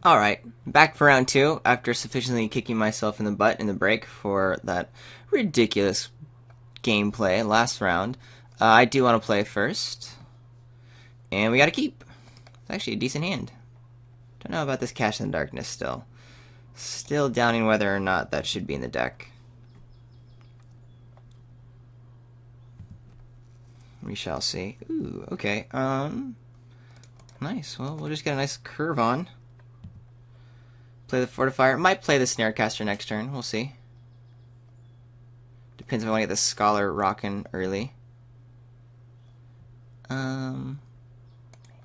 Alright, back for round two after sufficiently kicking myself in the butt in the break for that ridiculous gameplay last round. I do want to play first, and we got to keep. It's actually a decent hand. Don't know about this Cash in the Darkness still. Still doubting whether or not that should be in the deck. We shall see. Ooh, okay. Nice. Well, we'll just get a nice curve on. Play the Fortifier. Might play the Snarecaster next turn. We'll see. Depends if I want to get the Scholar rocking early.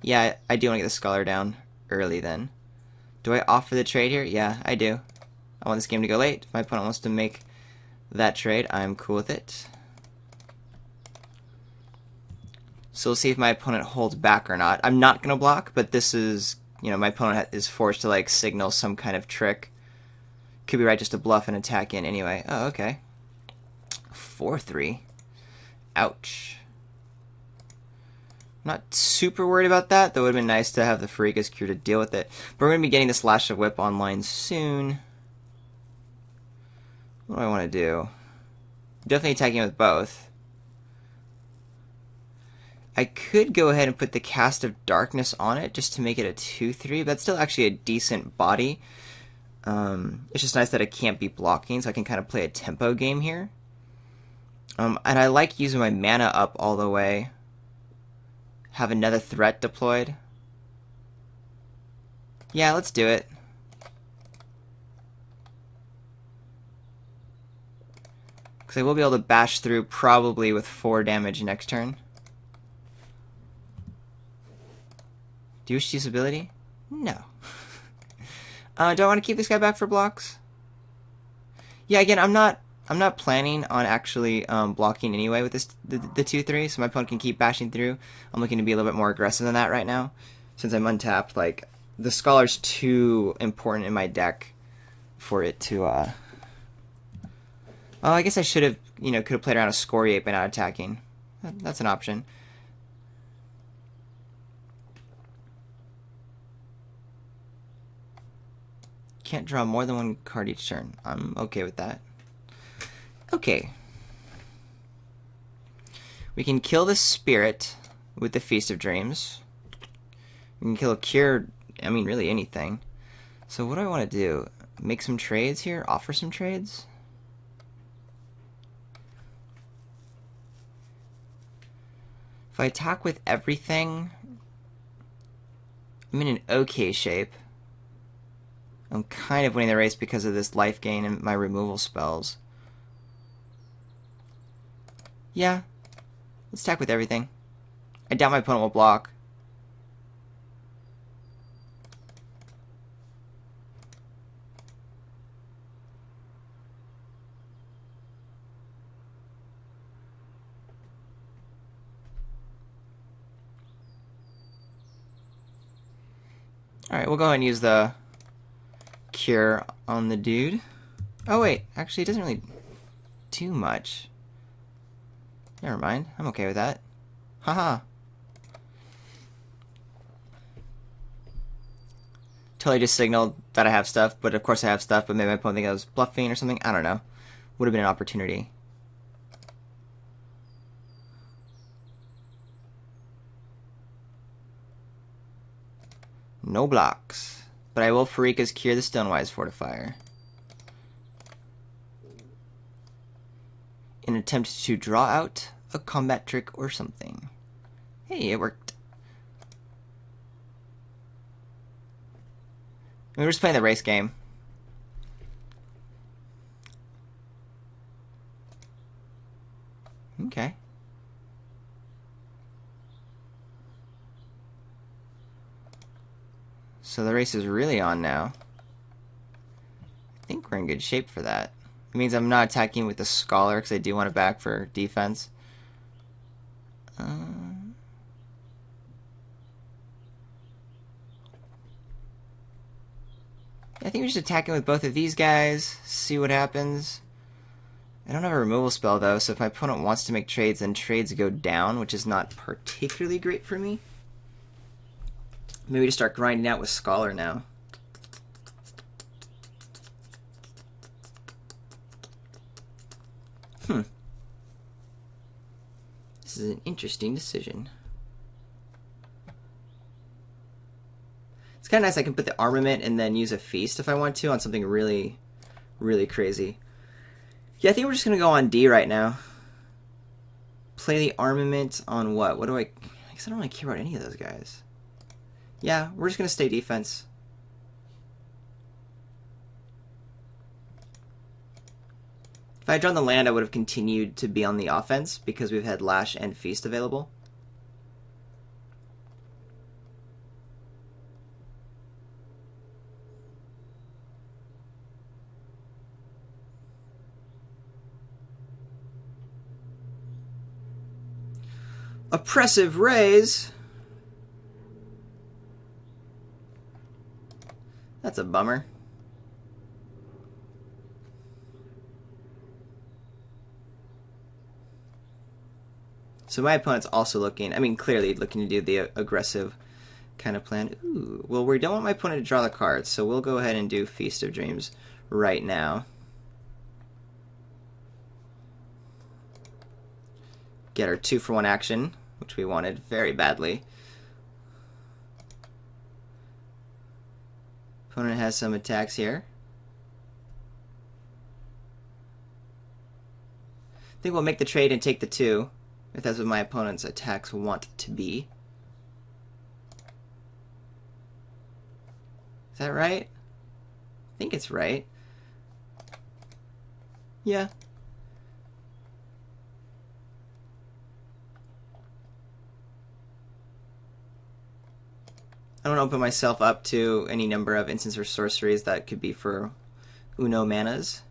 Yeah, I do want to get the Scholar down early then. Do I offer the trade here? Yeah, I do. I want this game to go late. If my opponent wants to make that trade, I'm cool with it. So we'll see if my opponent holds back or not. I'm not going to block, but this is, my opponent is forced to, like, signal some kind of trick. Could be right just to bluff and attack in anyway. Oh, okay. 4-3. Ouch. I'm not super worried about that, though it would have been nice to have the Pharika's Cure to deal with it. But we're going to be getting this Lash of Whip online soon. What do I want to do? Definitely attacking with both. I could go ahead and put the Cast of Darkness on it just to make it a 2-3, but that's still actually a decent body. It's just nice that it can't be blocking, so I can kind of play a tempo game here. And I like using my mana up all the way. Have another threat deployed. Yeah, let's do it. Because I will be able to bash through probably with 4 damage next turn. Do you wish to use ability? No. Do I want to keep this guy back for blocks? Yeah, again, I'm not planning on actually blocking anyway with this the 2-3, so my opponent can keep bashing through. I'm looking to be a little bit more aggressive than that right now, since I'm untapped. Like, the Scholar's too important in my deck for it to. Well, I guess I should have, could have played around a Scoriate by not attacking. That's an option. Can't draw more than one card each turn. I'm okay with that. Okay. We can kill the Spirit with the Feast of Dreams. We can kill a Cure, I mean, really anything. So what do I want to do? Make some trades here? Offer some trades? If I attack with everything, I'm in an okay shape. I'm kind of winning the race because of this life gain and my removal spells. Yeah, let's attack with everything. I doubt my opponent will block. Alright, we'll go ahead and use the Cure on the dude. Oh wait, actually it doesn't really do much. Never mind, I'm okay with that. Haha. Totally just signaled that I have stuff, but of course I have stuff, but maybe my opponent think I was bluffing or something. I don't know. Would have been an opportunity. No blocks. But I will Pharika's Cure the Stonewise Fortifier. In an attempt to draw out a combat trick or something. Hey, it worked. We were just playing the race game. Okay. So the race is really on now. I think we're in good shape for that. It means I'm not attacking with the Scholar because I do want it back for defense. I think we're just attacking with both of these guys, see what happens. I don't have a removal spell though, so if my opponent wants to make trades, then trades go down, which is not particularly great for me. Maybe just start grinding out with Scholar now. This is an interesting decision. It's kind of nice I can put the armament and then use a feast if I want to on something really, really crazy. Yeah, I think we're just going to go on D right now. Play the armament on what? What do I guess I don't really care about any of those guys. Yeah, we're just going to stay defense. If I had drawn the land, I would have continued to be on the offense because we've had Lash and Feast available. Oppressive Rays. That's a bummer. So my opponent's also looking, I mean, clearly looking to do the aggressive kind of plan. Ooh, well, we don't want my opponent to draw the cards, so we'll go ahead and do Feast of Dreams right now. Get our 2-for-1 action, which we wanted very badly. Opponent has some attacks here. I think we'll make the trade and take the 2, if that's what my opponent's attacks want to be. Is that right? I think it's right. Yeah. I don't open myself up to any number of instants or sorceries that could be for Uno manas.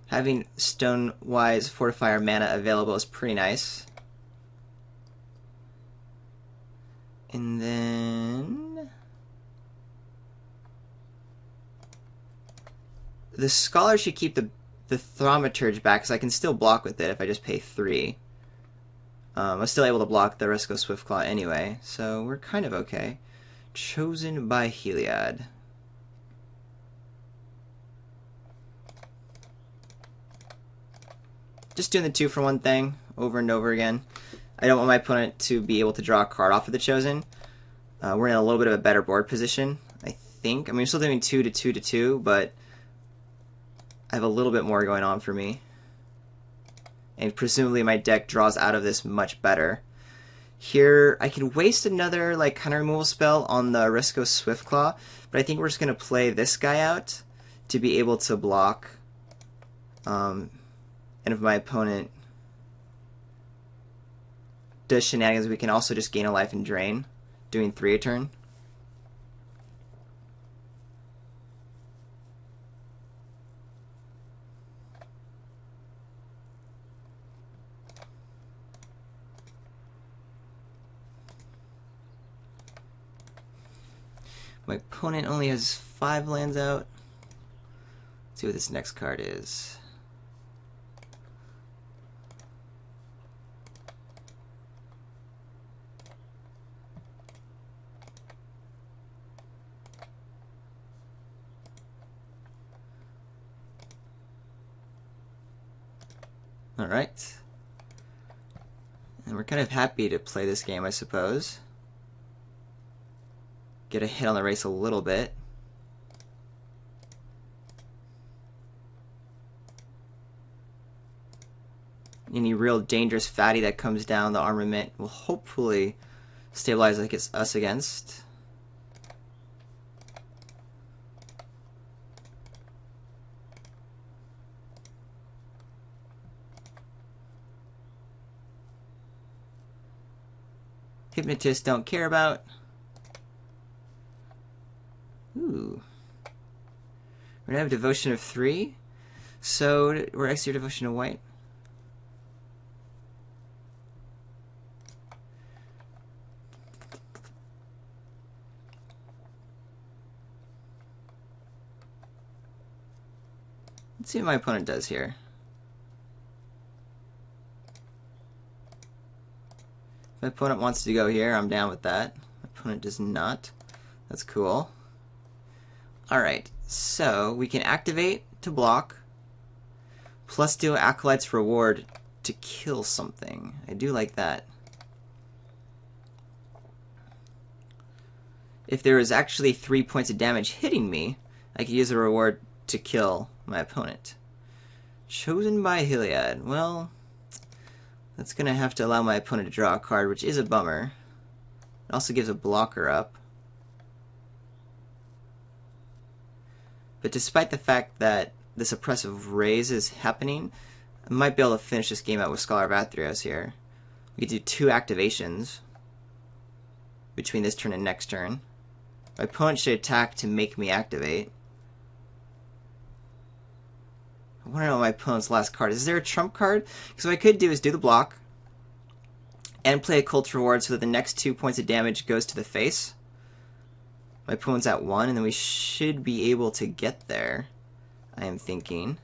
Having Stonewise Fortifier mana available is pretty nice. And then the Scholar should keep the Thaumaturge back, because I can still block with it if I just pay 3. I'm still able to block the Risco Swiftclaw anyway, so we're kind of okay. Chosen by Heliod. Just doing the 2-for-1 thing over and over again. I don't want my opponent to be able to draw a card off of the Chosen. We're in a little bit of a better board position, I think. I mean, we're still doing 2 to 2 to 2, but I have a little bit more going on for me. And presumably my deck draws out of this much better. Here, I can waste another like counter removal spell on the Risco Swiftclaw, but I think we're just going to play this guy out to be able to block. And if my opponent does shenanigans, we can also just gain a life and drain, doing 3 a turn. My opponent only has 5 lands out. Let's see what this next card is. Alright. And we're kind of happy to play this game, I suppose. Get a hit on the race a little bit. Any real dangerous fatty that comes down, the armament will hopefully stabilize us against. Hypnotist don't care about. Ooh. We're gonna have Devotion of 3. So we're extra Devotion of White. Let's see what my opponent does here. If my opponent wants to go here, I'm down with that. My opponent does not. That's cool. Alright, so we can activate to block, plus do Acolyte's Reward to kill something. I do like that. If there is actually 3 points of damage hitting me, I could use a reward to kill my opponent. Chosen by Hiliad. Well, that's going to have to allow my opponent to draw a card, which is a bummer. It also gives a blocker up. But despite the fact that this oppressive raise is happening, I might be able to finish this game out with Scholar of Athreos here. We could do 2 activations between this turn and next turn. My opponent should attack to make me activate. I want to know what my opponent's last card is. Is there a trump card? Because what I could do is do the block and play a Cult's Reward so that the next 2 points of damage goes to the face. My opponent's at 1, and then we should be able to get there, I am thinking.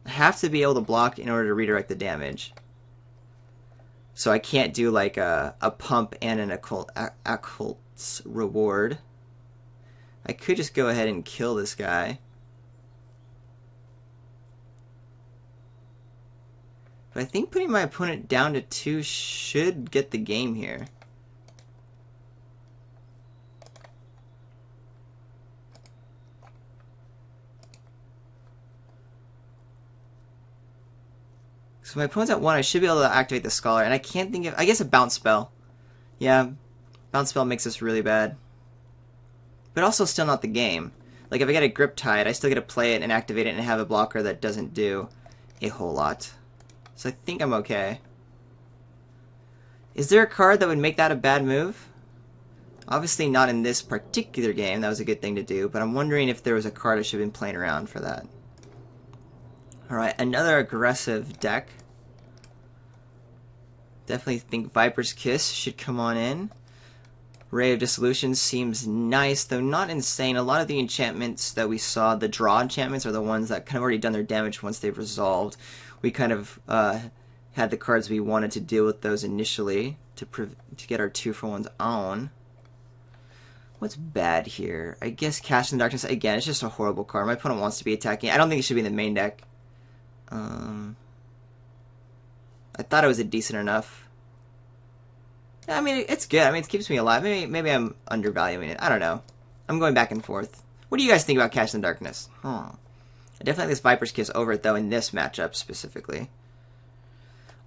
I have to be able to block in order to redirect the damage. So I can't do like a pump and an occult's reward. I could just go ahead and kill this guy. But I think putting my opponent down to 2 should get the game here. So my opponent's at 1, I should be able to activate the Scholar, and I can't think of... I guess a Bounce Spell. Yeah, Bounce Spell makes this really bad. But also still not the game. Like, if I get a Grip Tide, I still get to play it and activate it and have a blocker that doesn't do a whole lot. So I think I'm okay. Is there a card that would make that a bad move? Obviously not in this particular game, that was a good thing to do, but I'm wondering if there was a card I should have been playing around for that. Alright, another aggressive deck. Definitely think Viper's Kiss should come on in. Ray of Dissolution seems nice, though not insane. A lot of the enchantments that we saw, the draw enchantments, are the ones that kind of already done their damage once they've resolved. We kind of had the cards we wanted to deal with those initially to get our 2-for-1s on. What's bad here? I guess Cast in Darkness, again, it's just a horrible card. My opponent wants to be attacking. I don't think it should be in the main deck. I thought it was a decent enough. I mean, it's good. I mean, it keeps me alive. Maybe I'm undervaluing it. I don't know. I'm going back and forth. What do you guys think about Cast in Darkness? I definitely like this Viper's Kiss over it, though, in this matchup specifically.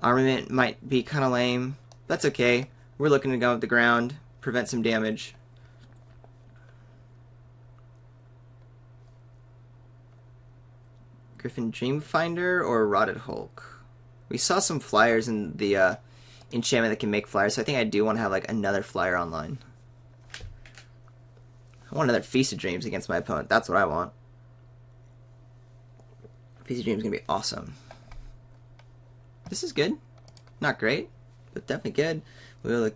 Armament might be kind of lame. That's okay. We're looking to go up the ground, prevent some damage. Griffin Dreamfinder or Rotted Hulk? We saw some flyers in the enchantment that can make flyers, so I think I do want to have like another flyer online. I want another Feast of Dreams against my opponent. That's what I want. Feast of Dreams is going to be awesome. This is good. Not great, but definitely good. We'll be able to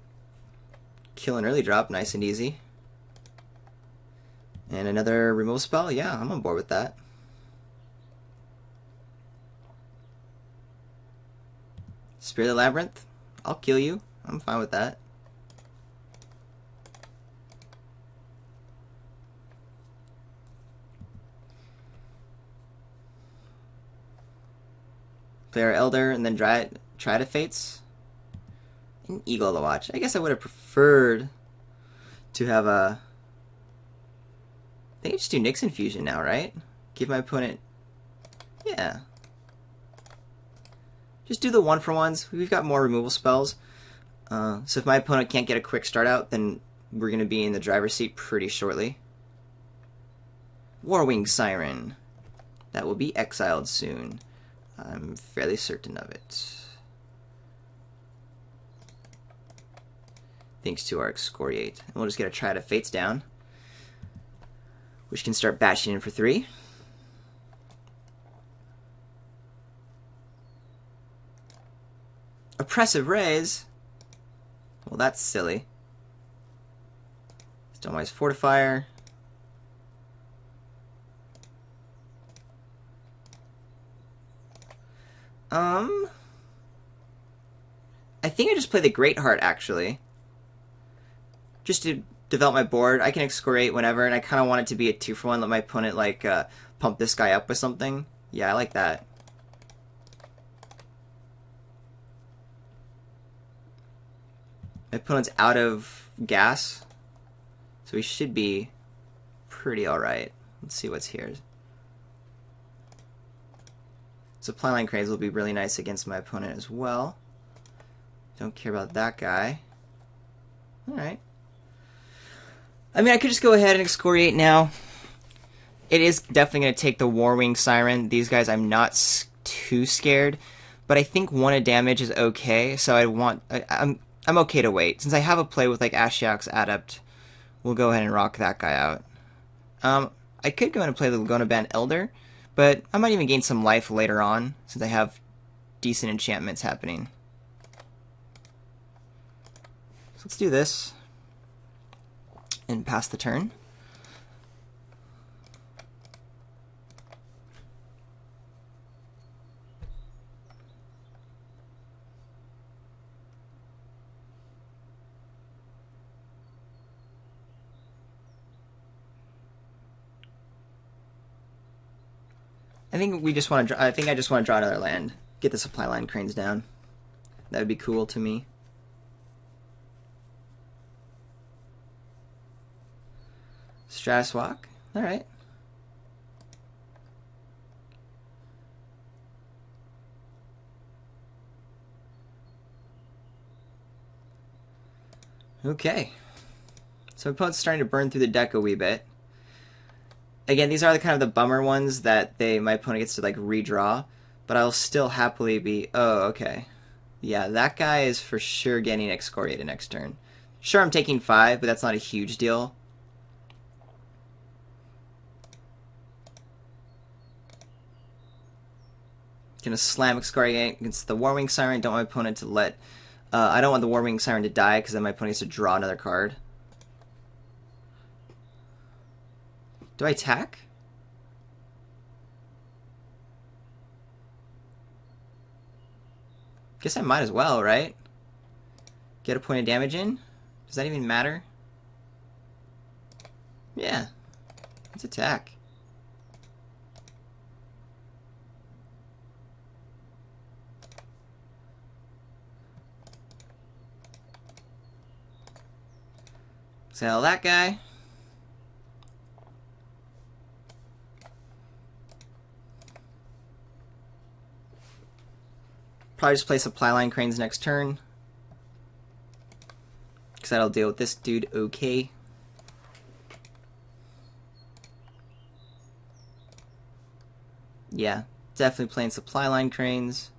kill an early drop nice and easy. And another removal spell? Yeah, I'm on board with that. Spirit of the Labyrinth? I'll kill you. I'm fine with that. Play our Elder and then try to Fates. An Eagle to watch. I guess I would have preferred to have a... I think I just do Nyx Infusion now, right? Give my opponent... Yeah. Just do the 1-for-1s. We've got more removal spells. So if my opponent can't get a quick start out, then we're going to be in the driver's seat pretty shortly. Warwing Siren. That will be exiled soon. I'm fairly certain of it. Thanks to our Excoriate. And we'll just get a Try to Fates down, which can start batching in for 3. Oppressive Raise? Well, that's silly. Stonewise Fortifier. I think I just play the Greatheart, actually. Just to develop my board. I can excoriate whenever, and I kind of want it to be a 2-for-1, let my opponent, like, pump this guy up with something. Yeah, I like that. My opponent's out of gas, so he should be pretty alright. Let's see what's here. Supply line cranes will be really nice against my opponent as well. Don't care about that guy. Alright. I mean, I could just go ahead and excoriate now. It is definitely going to take the Warwing Siren. These guys, I'm not too scared, but I think 1 of damage is okay, so I'm okay to wait. Since I have a play with, like, Ashiok's Adept, we'll go ahead and rock that guy out. I could go ahead and play the Laguna Band Elder, but I might even gain some life later on, since I have decent enchantments happening. So let's do this, and pass the turn. I think we just want to. I think I just want to draw another land. Get the supply line cranes down. That would be cool to me. Stratus Walk. All right. Okay. So my opponent's starting to burn through the deck a wee bit. Again, these are the kind of the bummer ones that my opponent gets to like redraw, but I'll still happily be. Oh, okay. Yeah, that guy is for sure getting excoriated next turn. Sure, I'm taking 5, but that's not a huge deal. Gonna slam excoriate against the Warwing Siren. Don't want my opponent to let. I don't want the Warwing Siren to die because then my opponent has to draw another card. Do I attack? Guess I might as well, right? Get a point of damage in? Does that even matter? Yeah. Let's attack. Sell that guy. Probably just play supply line cranes next turn, because that'll deal with this dude okay. Yeah, definitely playing supply line cranes.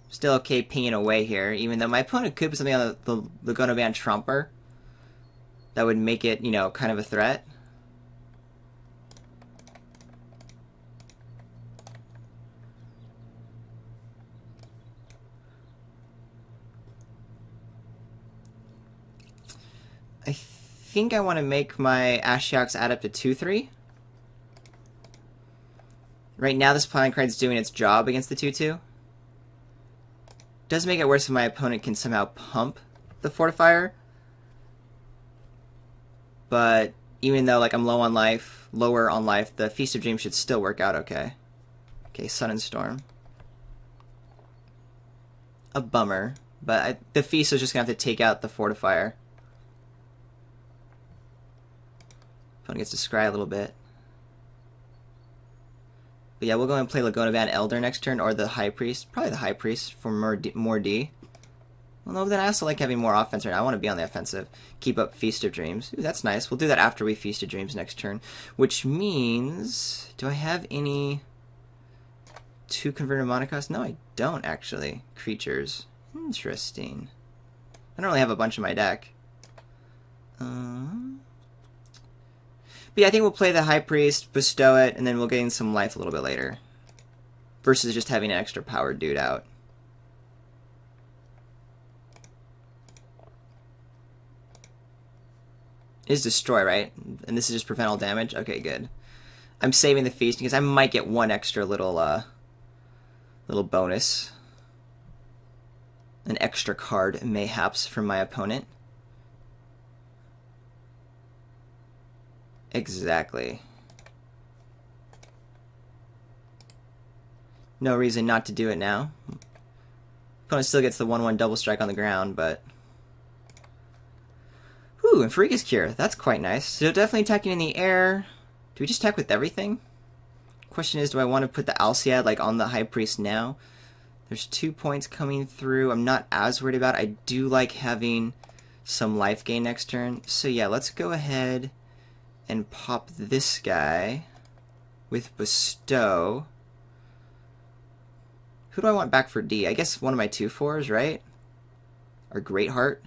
Still okay pinging away here, even though my opponent could put something on the Laguna Band Trumper that would make it, you know, kind of a threat. I think I want to make my Ashiok's Adept a 2/3. Right now, this supply line card's doing its job against the 2/2. Does make it worse if my opponent can somehow pump the Fortifier. But even though like I'm lower on life, the Feast of Dreams should still work out okay. Okay, Sun and Storm. A bummer, but the Feast is just gonna have to take out the Fortifier. Opponent gets to scry a little bit. But yeah, we'll go and play Laguna Band Elder next turn, or the High Priest. Probably the High Priest for more D. Well, no, then I also like having more offense right now. I want to be on the offensive. Keep up Feast of Dreams. Ooh, that's nice. We'll do that after we Feast of Dreams next turn. Which means... Do I have any 2 converted Monocost? No, I don't, actually. Creatures. Interesting. I don't really have a bunch in my deck. But yeah, I think we'll play the High Priest, bestow it, and then we'll gain some life a little bit later. Versus just having an extra powered dude out. It is destroy, right? And this is just prevent all damage? Okay, good. I'm saving the feast because I might get one extra little bonus. An extra card, mayhaps, from my opponent. Exactly. No reason not to do it now. Opponent still gets the 1/1 double strike on the ground, but... Ooh, and Pharika's Cure. That's quite nice. So definitely attacking in the air. Do we just attack with everything? Question is, do I want to put the Alciad like on the High Priest now? There's 2 points coming through. I'm not as worried about it. I do like having some life gain next turn. So yeah, let's go ahead and pop this guy with Bestow. Who do I want back for D? I guess one of my 2/4s, right? Or Greatheart.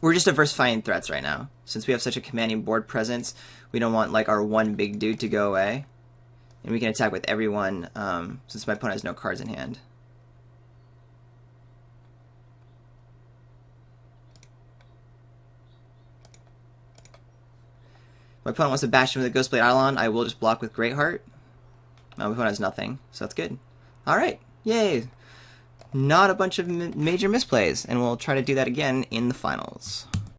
We're just diversifying threats right now. Since we have such a commanding board presence, we don't want like our one big dude to go away. And we can attack with everyone, since my opponent has no cards in hand. If my opponent wants to bash him with a Ghostblade Eidolon, I will just block with Greatheart. My opponent has nothing, so that's good. Alright, yay! Not a bunch of major misplays, and we'll try to do that again in the finals.